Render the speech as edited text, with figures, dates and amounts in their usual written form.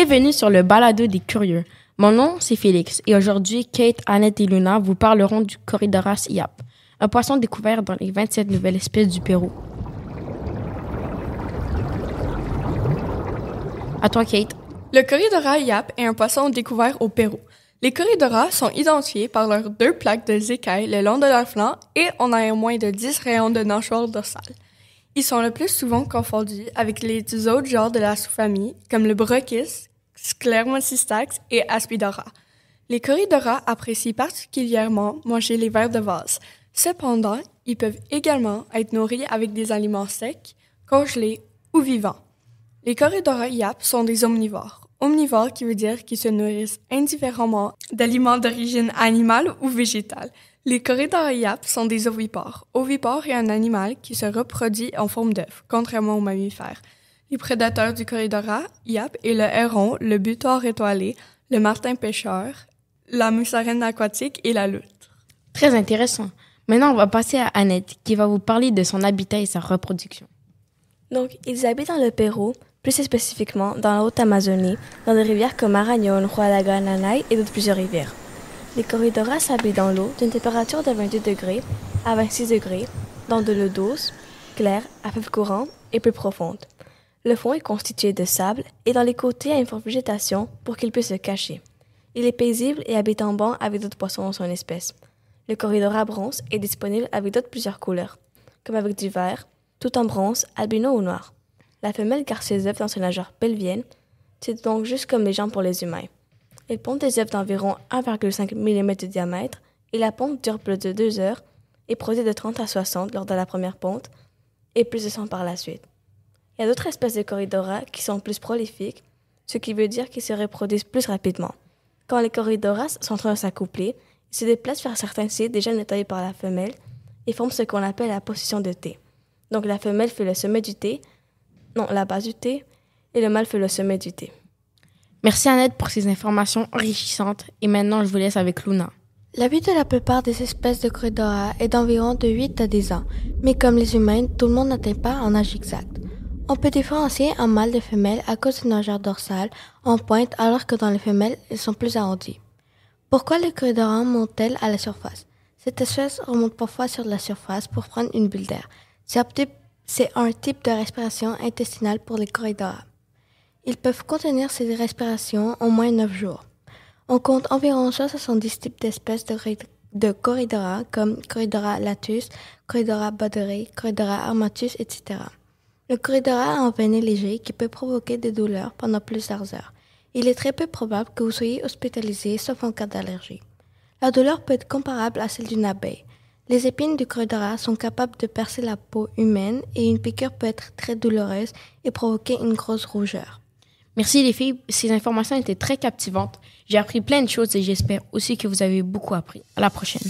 Bienvenue sur le balado des curieux. Mon nom, c'est Félix et aujourd'hui, Kate, Annette et Luna vous parleront du Corydoras iap, un poisson découvert dans les 27 nouvelles espèces du Pérou. À toi, Kate. Le Corydoras iap est un poisson découvert au Pérou. Les corydoras sont identifiés par leurs 2 plaques de écailles le long de leur flanc et on a moins de 10 rayons de nageoire dorsale. Ils sont le plus souvent confondus avec les autres genres de la sous-famille, comme le Brochis, Sclermocistax et Aspidora. Les corydoras apprécient particulièrement manger les vers de vase. Cependant, ils peuvent également être nourris avec des aliments secs, congelés ou vivants. Les corydoras iap sont des omnivores. Omnivore qui veut dire qu'ils se nourrissent indifféremment d'aliments d'origine animale ou végétale. Les corydoras iap sont des ovipores. Ovipore est un animal qui se reproduit en forme d'œuf, contrairement aux mammifères. Les prédateurs du Corydoras iap est le héron, le butor étoilé, le martin pêcheur, la musaraigne aquatique et la loutre. Très intéressant. Maintenant, on va passer à Annette qui va vous parler de son habitat et sa reproduction. Donc, ils habitent dans le Pérou, plus spécifiquement dans la Haute-Amazonie, dans des rivières comme Marañón, Huallaga, Nanay et d'autres plusieurs rivières. Les corydoras habitent dans l'eau d'une température de 22 degrés à 26 degrés, dans de l'eau douce, claire, à faible courant et peu profonde. Le fond est constitué de sable et dans les côtés a une forte végétation pour qu'il puisse se cacher. Il est paisible et habite en banc avec d'autres poissons de son espèce. Le Corydoras bronze est disponible avec d'autres plusieurs couleurs, comme avec du vert, tout en bronze, albino ou noir. La femelle garde ses œufs dans son nageoire pelvienne, c'est donc juste comme les jambes pour les humains. Elle pond des œufs d'environ 1,5 mm de diamètre et la ponte dure plus de 2 heures et produit de 30 à 60 lors de la première ponte et plus de 100 par la suite. Il y a d'autres espèces de corydoras qui sont plus prolifiques, ce qui veut dire qu'ils se reproduisent plus rapidement. Quand les corydoras sont en train de s'accoupler, ils se déplacent vers certains sites déjà nettoyés par la femelle et forment ce qu'on appelle la position de T. Donc la femelle fait le sommet du T, la base du T, et le mâle fait le sommet du T. Merci Annette pour ces informations enrichissantes et maintenant je vous laisse avec Luna. La vie de la plupart des espèces de corydoras est d'environ de 8 à 10 ans, mais comme les humains, tout le monde n'atteint pas un âge exact. On peut différencier un mâle de femelle à cause d'une nageoire dorsale en pointe alors que dans les femelles, elles sont plus arrondies. Pourquoi les corydoras montent-elles à la surface? Cette espèce remonte parfois sur la surface pour prendre une bulle d'air. C'est un type de respiration intestinale pour les corydoras. Ils peuvent contenir ces respirations au moins 9 jours. On compte environ 170 types d'espèces de corydoras comme Corydoras latus, Corydoras bauderi, Corydoras armatus, etc. Le corydoras a un venin léger qui peut provoquer des douleurs pendant plusieurs heures. Il est très peu probable que vous soyez hospitalisé sauf en cas d'allergie. La douleur peut être comparable à celle d'une abeille. Les épines du corydoras sont capables de percer la peau humaine et une piqûre peut être très douloureuse et provoquer une grosse rougeur. Merci les filles, ces informations étaient très captivantes. J'ai appris plein de choses et j'espère aussi que vous avez beaucoup appris. À la prochaine.